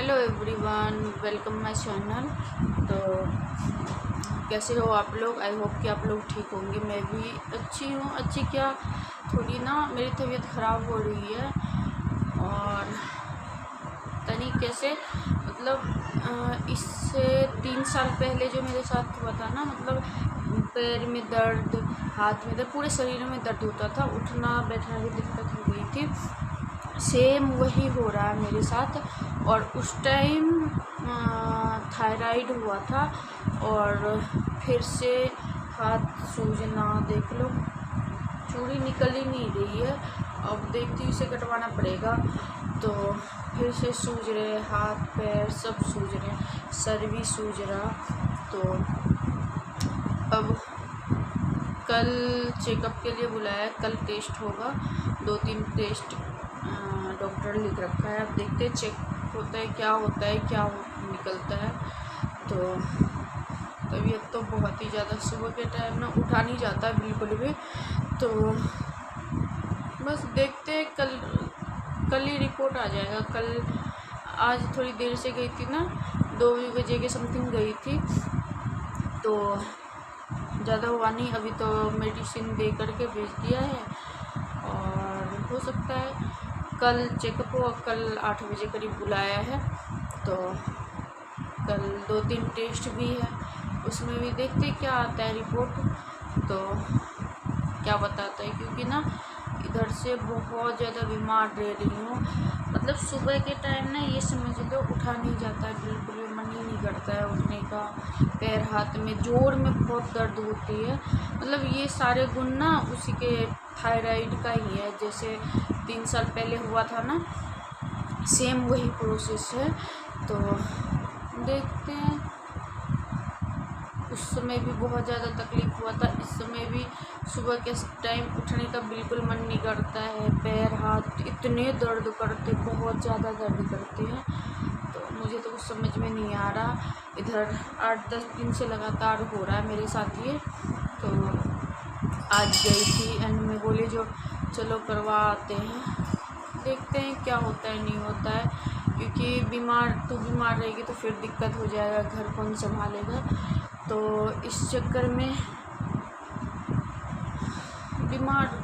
Hello everyone, welcome my channel. तो कैसे हो आप लोग? आई होप कि आप लोग ठीक होंगे। मैं भी अच्छी हूँ। अच्छी क्या, थोड़ी ना मेरी तबीयत ख़राब हो रही है और तरीके से मतलब इससे 3 साल पहले जो मेरे साथ हुआ था ना, मतलब पैर में दर्द, हाथ में दर्द, पूरे शरीर में दर्द होता था, उठना बैठना भी दिक्कत हो गई थी। सेम वही हो रहा है मेरे साथ। और उस टाइम थायराइड हुआ था और फिर से हाथ सूजना, देख लो चूड़ी निकल ही नहीं रही है। अब देखती हूँ इसे कटवाना पड़ेगा। तो फिर से सूज रहे हाथ पैर, सब सूज रहे, सर भी सूज रहा। तो अब कल चेकअप के लिए बुलाया, कल टेस्ट होगा, 2-3 टेस्ट डॉक्टर लिख रखा है। अब देखते हैं चेक होता है, क्या होता है, क्या निकलता है। तो तबीयत तो बहुत ही ज़्यादा, सुबह के टाइम ना उठा नहीं जाता है बिल्कुल भी। तो बस देखते हैं, कल ही रिपोर्ट आ जाएगा। कल आज थोड़ी देर से गई थी ना, 2 बजे के समथिंग गई थी, तो ज़्यादा हुआ नहीं। अभी तो मेडिसिन दे करके भेज दिया है और हो सकता है कल चेकअप हो। कल 8 बजे करीब बुलाया है, तो कल 2-3 टेस्ट भी है, उसमें भी देखते क्या आता है रिपोर्ट, तो क्या बताता है। क्योंकि ना इधर से बहुत ज़्यादा बीमार रह रही हूँ। मतलब सुबह के टाइम ना ये समझ लो उठा नहीं जाता है बिल्कुल भी, मन ही नहीं करता है उठने का। पैर हाथ में जोड़ में बहुत दर्द होती है। मतलब ये सारे गुण ना उसी के थायराइड का ही है। जैसे 3 साल पहले हुआ था ना, सेम वही प्रोसेस है। तो देखते हैं। उस समय भी बहुत ज़्यादा तकलीफ़ हुआ था, इस समय भी सुबह के टाइम उठने का बिल्कुल मन नहीं करता है। पैर हाथ इतने दर्द करते, बहुत ज़्यादा दर्द करते हैं। तो मुझे तो कुछ समझ में नहीं आ रहा। इधर 8-10 दिन से लगातार हो रहा है मेरे साथ ये। तो आज गई थी एंड में बोले जो चलो करवा आते हैं, देखते हैं क्या होता है नहीं होता है। क्योंकि बीमार रहेगी तो फिर दिक्कत हो जाएगा, घर कौन संभालेगा। तो इस चक्कर में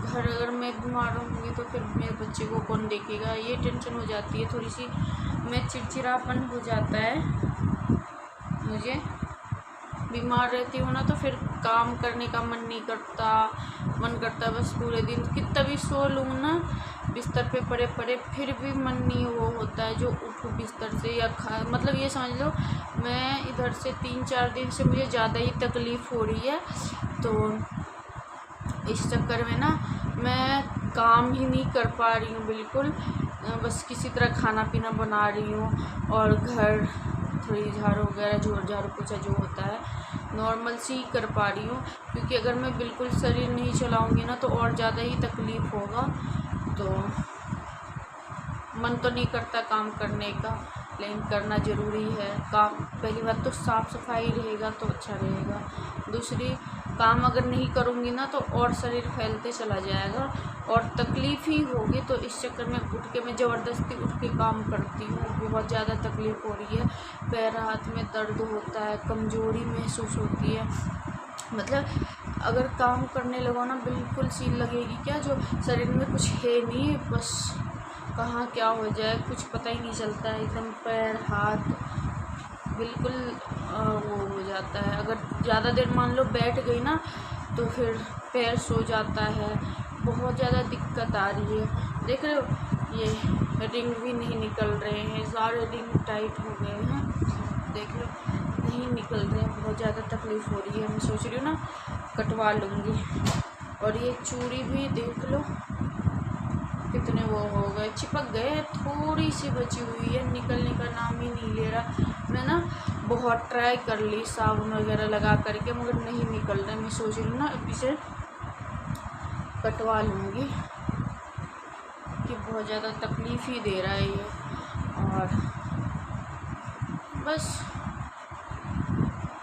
अगर मैं बीमार रहूँगी तो फिर मेरे बच्चे को कौन देखेगा, ये टेंशन हो जाती है थोड़ी सी। मैं चिड़चिड़ापन हो जाता है मुझे, बीमार रहती हूँ ना, तो फिर काम करने का मन नहीं करता। मन करता बस पूरे दिन कितना भी सो लूँ ना बिस्तर पे पड़े पड़े, फिर भी मन नहीं वो होता है जो उठूँ बिस्तर से या मतलब ये समझ लो मैं इधर से 3-4 दिन से मुझे ज़्यादा ही तकलीफ़ हो रही है। तो इस चक्कर में ना मैं काम ही नहीं कर पा रही हूँ बिल्कुल। बस किसी तरह खाना पीना बना रही हूँ और घर थोड़ी झाड़ू वगैरह, झाड़ू पोछा जो होता है नॉर्मल सी ही कर पा रही हूँ। क्योंकि अगर मैं बिल्कुल शरीर नहीं चलाऊँगी ना तो और ज़्यादा ही तकलीफ़ होगा। तो मन तो नहीं करता काम करने का, लेकिन करना ज़रूरी है काम। पहली बात तो साफ़ सफाई रहेगा तो अच्छा रहेगा। दूसरी, काम अगर नहीं करूँगी ना तो और शरीर फैलते चला जाएगा और तकलीफ़ ही होगी। तो इस चक्कर में उठ के मैं ज़बरदस्ती उठ के काम करती हूँ। बहुत ज़्यादा तकलीफ़ हो रही है, पैर हाथ में दर्द होता है, कमज़ोरी महसूस होती है। मतलब अगर काम करने लगो ना बिल्कुल सी लगेगी क्या जो शरीर में कुछ है नहीं, बस कहाँ क्या हो जाए कुछ पता ही नहीं चलता है। एकदम पैर हाथ बिल्कुल वो हो जाता है। अगर ज़्यादा देर मान लो बैठ गई ना तो फिर पैर सो जाता है। बहुत ज़्यादा दिक्कत आ रही है। देख रहे हो ये रिंग भी नहीं निकल रहे हैं, सारे रिंग टाइट हो गए हैं, देख लो नहीं निकल रहे हैं। बहुत ज़्यादा तकलीफ़ हो रही है। मैं सोच रही हूँ ना कटवा लूँगी। और ये चूड़ी भी देख लो कितने वो हो गए, चिपक गए, थोड़ी सी बची हुई है, निकलने का नाम ही नहीं ले रहा। मैं ना बहुत ट्राई कर ली साबुन वगैरह लगा करके, मगर नहीं निकल रहा। मैं सोच रही हूँ ना अब इसे कटवा लूँगी कि बहुत ज़्यादा तकलीफ़ ही दे रहा है ये। और बस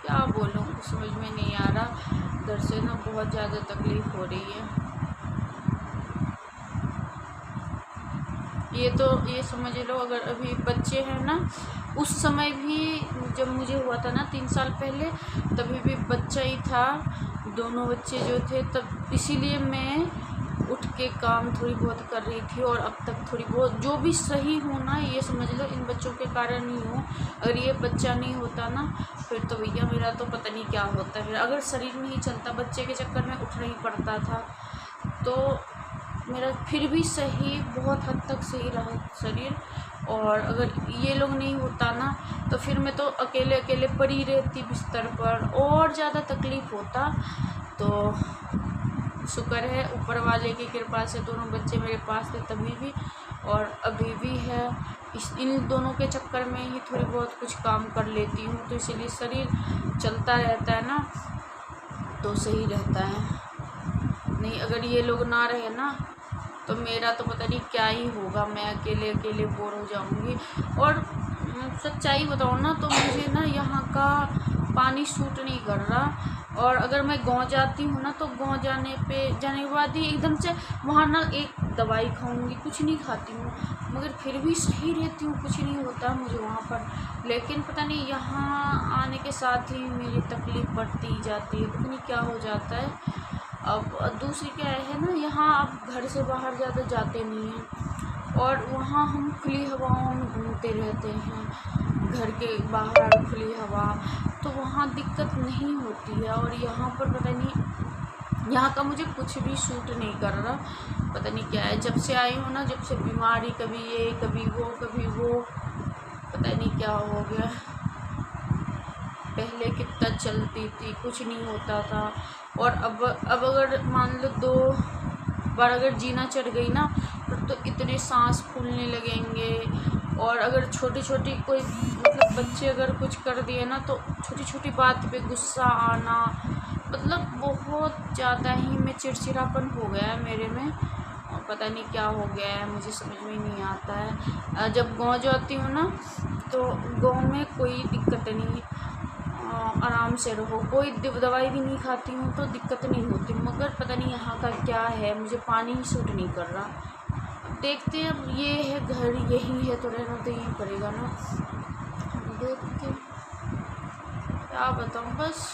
क्या बोलूँ, समझ में नहीं आ रहा। इधर से ना बहुत ज़्यादा तकलीफ़ हो रही है। ये तो ये समझ लो अगर अभी बच्चे हैं ना उस समय भी जब मुझे हुआ था ना 3 साल पहले, तभी भी बच्चा ही था, दोनों बच्चे जो थे, तब इसीलिए मैं उठ के काम थोड़ी बहुत कर रही थी। और अब तक थोड़ी बहुत जो भी सही हूँ ना, ये समझ लो इन बच्चों के कारण ही हूँ। अगर ये बच्चा नहीं होता ना, फिर तो भैया मेरा तो पता नहीं क्या होता। फिर अगर शरीर नहीं चलता, बच्चे के चक्कर में उठना ही पड़ता था, तो मेरा फिर भी सही, बहुत हद तक सही रहा शरीर। और अगर ये लोग नहीं होता ना, तो फिर मैं तो अकेले अकेले पड़ी रहती बिस्तर पर, और ज़्यादा तकलीफ़ होता। तो शुक्र है ऊपर वाले की कृपा से दोनों बच्चे मेरे पास थे तभी भी, और अभी भी है। इन दोनों के चक्कर में ही थोड़ी बहुत कुछ काम कर लेती हूँ, तो इसीलिए शरीर चलता रहता है ना, तो सही रहता है। नहीं, अगर ये लोग ना रहे ना, तो मेरा तो पता नहीं क्या ही होगा, मैं अकेले अकेले बोर हो जाऊंगी। और सच्चाई बताऊँ ना, तो मुझे ना यहाँ का पानी सूट नहीं कर रहा। और अगर मैं गांव जाती हूँ ना, तो गांव जाने के बाद ही एकदम से वहाँ ना एक दवाई खाऊंगी, कुछ नहीं खाती हूँ, मगर फिर भी सही रहती हूँ, कुछ नहीं होता मुझे वहाँ पर। लेकिन पता नहीं यहाँ आने के साथ ही मेरी तकलीफ़ बढ़ती जाती है, पता नहीं क्या हो जाता है। अब दूसरी क्या है ना, यहाँ आप घर से बाहर ज़्यादा जाते नहीं हैं, और वहाँ हम खुली हवाओं में घूमते रहते हैं, घर के बाहर खुली हवा, तो वहाँ दिक्कत नहीं होती है। और यहाँ पर पता नहीं, यहाँ का मुझे कुछ भी सूट नहीं कर रहा, पता नहीं क्या है। जब से आई हूँ ना, जब से बीमारी, कभी ये कभी वो, पता नहीं क्या हो गया। पहले कितना चलती थी, कुछ नहीं होता था। और अब अगर मान लो 2 बार अगर जीना चढ़ गई ना, फिर तो इतने सांस फूलने लगेंगे। और अगर छोटी छोटी कोई मतलब बच्चे अगर कुछ कर दिए ना, तो छोटी छोटी बात पे गुस्सा आना, मतलब बहुत ज़्यादा ही मैं चिड़चिड़ापन हो गया है मेरे में, और पता नहीं क्या हो गया है, मुझे समझ में नहीं आता है। जब गांव जाती हूँ ना, तो गांव में कोई दिक्कत नहीं, आराम से रहो, कोई दवाई भी नहीं खाती हूँ तो दिक्कत नहीं होती। मगर पता नहीं यहाँ का क्या है, मुझे पानी ही सूट नहीं कर रहा। देखते हैं, अब ये है घर, यही है तो रहना तो यही पड़ेगा ना। देखते क्या बताऊँ बस।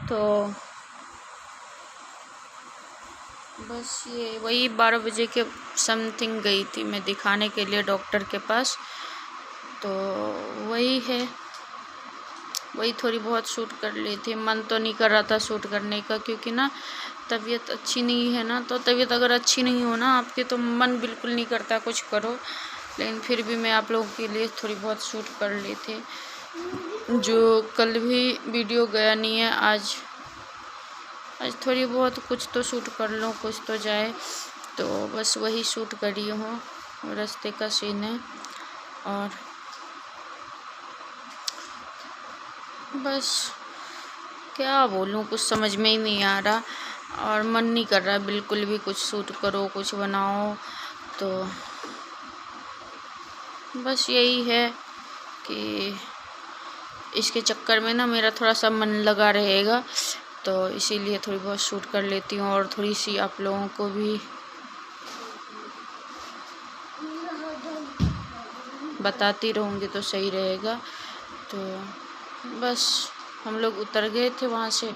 तो बस ये वही 12 बजे के समथिंग गई थी मैं दिखाने के लिए डॉक्टर के पास। तो वही है, वही थोड़ी बहुत शूट कर ली थी। मन तो नहीं कर रहा था शूट करने का, क्योंकि ना तबीयत अच्छी नहीं है ना, तो तबीयत अगर अच्छी नहीं हो ना आपकी, तो मन बिल्कुल नहीं करता कुछ करो। लेकिन फिर भी मैं आप लोगों के लिए थोड़ी बहुत शूट कर ली थी। जो कल भी वीडियो गया नहीं है, आज थोड़ी बहुत कुछ तो शूट कर लूँ, कुछ तो जाए, तो बस वही शूट करी हूँ। रास्ते का सीन है, और बस क्या बोलूँ, कुछ समझ में ही नहीं आ रहा, और मन नहीं कर रहा बिल्कुल भी कुछ शूट करो, कुछ बनाओ। तो बस यही है कि इसके चक्कर में ना मेरा थोड़ा सा मन लगा रहेगा, तो इसीलिए थोड़ी बहुत शूट कर लेती हूँ, और थोड़ी सी आप लोगों को भी बताती रहूँगी तो सही रहेगा। तो बस हम लोग उतर गए थे वहाँ से,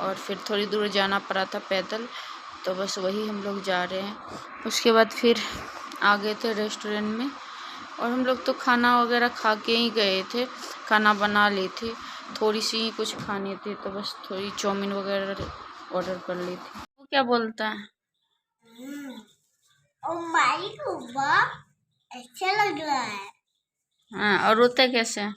और फिर थोड़ी दूर जाना पड़ा था पैदल, तो बस वही हम लोग जा रहे हैं। उसके बाद फिर आ गए थे रेस्टोरेंट में, और हम लोग तो खाना वगैरह खा के ही गए थे, खाना बना ली थी, थोड़ी सी ही कुछ खानी थी, तो बस थोड़ी चाउमीन वगैरह ऑर्डर कर ली थी। वो क्या बोलता है? ओ माय गॉड, अच्छा लग रहा है। हाँ, और रोता कैसे है?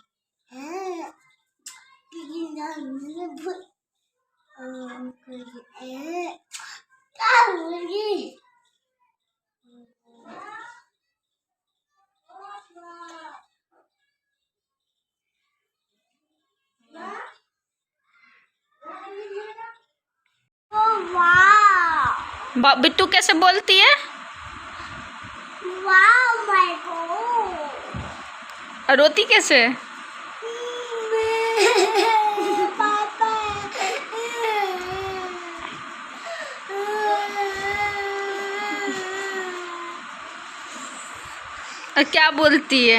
बिट्टू कैसे बोलती है? Wow my God. और रोती कैसे? पापा और क्या बोलती है?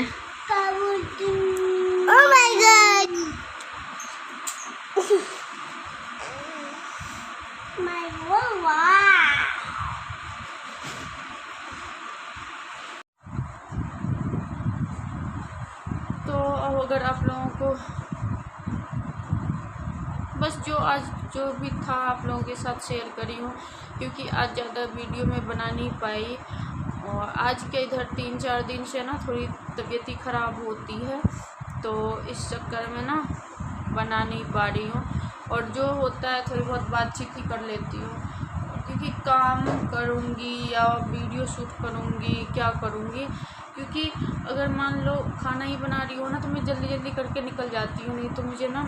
Oh my God! My Wawa! तो अब अगर आप लोगों को बस जो भी था आप लोगों के साथ शेयर करी हूँ, क्योंकि आज ज़्यादा वीडियो में बना नहीं पाई। और आज के इधर 3-4 दिन से ना थोड़ी तबीयत ही ख़राब होती है, तो इस चक्कर में ना बना नहीं पा रही हूँ। और जो होता है थोड़ी बहुत बातचीत ही कर लेती हूँ, क्योंकि काम करूँगी या वीडियो शूट करूँगी क्या करूँगी, क्योंकि अगर मान लो खाना ही बना रही हो ना तो मैं जल्दी जल्दी करके निकल जाती हूँ, नहीं तो मुझे ना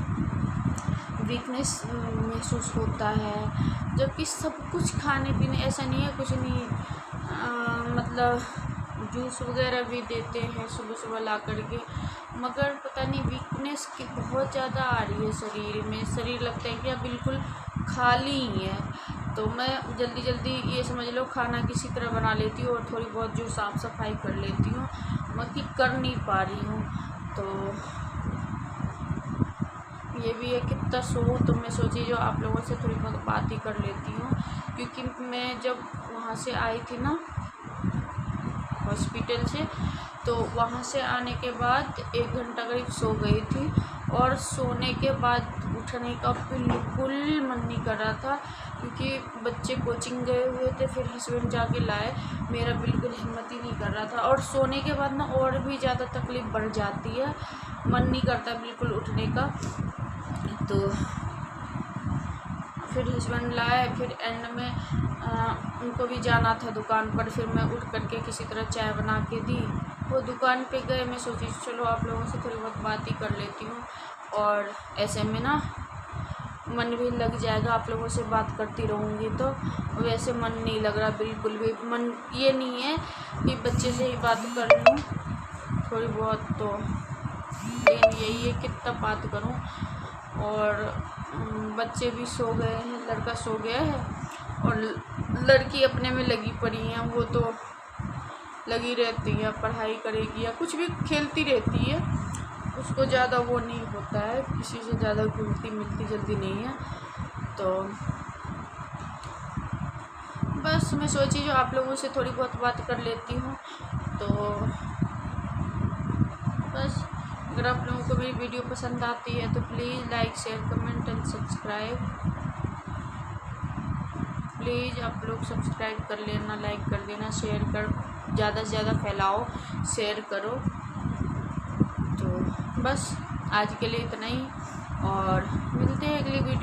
वीकनेस महसूस होता है। जबकि सब कुछ खाने पीने ऐसा नहीं है, कुछ नहीं मतलब जूस वगैरह भी देते हैं सुबह सुबह ला करके, मगर पता नहीं वीकनेस की बहुत ज़्यादा आ रही है शरीर में। शरीर लगता है कि अब बिल्कुल खाली ही है। तो मैं जल्दी जल्दी ये समझ लो खाना किसी तरह बना लेती हूँ और थोड़ी बहुत जो साफ़ सफाई कर लेती हूँ, बाकी कर नहीं पा रही हूँ। तो ये भी है कितना सो, तो मैं सोची जो आप लोगों से थोड़ी बहुत बात ही कर लेती हूँ, क्योंकि मैं जब वहाँ से आई थी ना हॉस्पिटल से, तो वहाँ से आने के बाद 1 घंटा करीब सो गई थी। और सोने के बाद उठने का बिल्कुल मन नहीं कर रहा था, क्योंकि बच्चे कोचिंग गए हुए थे, फिर हस्बैंड जाके लाए, मेरा बिल्कुल हिम्मत ही नहीं कर रहा था। और सोने के बाद ना और भी ज़्यादा तकलीफ़ बढ़ जाती है, मन नहीं करता बिल्कुल उठने का। तो फिर हस्बैंड लाए, फिर एंड में उनको भी जाना था दुकान पर, फिर मैं उठ करके किसी तरह चाय बना के दी। वो दुकान पे गए, मैं सोची चलो आप लोगों से थोड़ी बहुत बात ही कर लेती हूँ, और ऐसे में ना मन भी लग जाएगा, आप लोगों से बात करती रहूँगी तो। वैसे मन नहीं लग रहा बिल्कुल भी, मन ये नहीं है कि बच्चे से ही बात कर लूँ थोड़ी बहुत, तो लेकिन यही है कितना बात करूँ। और बच्चे भी सो गए हैं, लड़का सो गया है और लड़की अपने में लगी पड़ी है। वो तो लगी रहती है, पढ़ाई करेगी या कुछ भी खेलती रहती है, उसको ज़्यादा वो नहीं होता है, किसी से ज़्यादा घुलती मिलती जल्दी नहीं है। तो बस मैं सोची जो आप लोगों से थोड़ी बहुत बात कर लेती हूँ। तो बस अगर आप लोगों को मेरी वीडियो पसंद आती है तो please like share comment and subscribe. Please आप लोग सब्सक्राइब कर लेना, लाइक कर देना, शेयर कर ज़्यादा से ज़्यादा फैलाओ, शेयर करो। तो बस आज के लिए इतना ही, और मिलते हैं अगली वीडियो।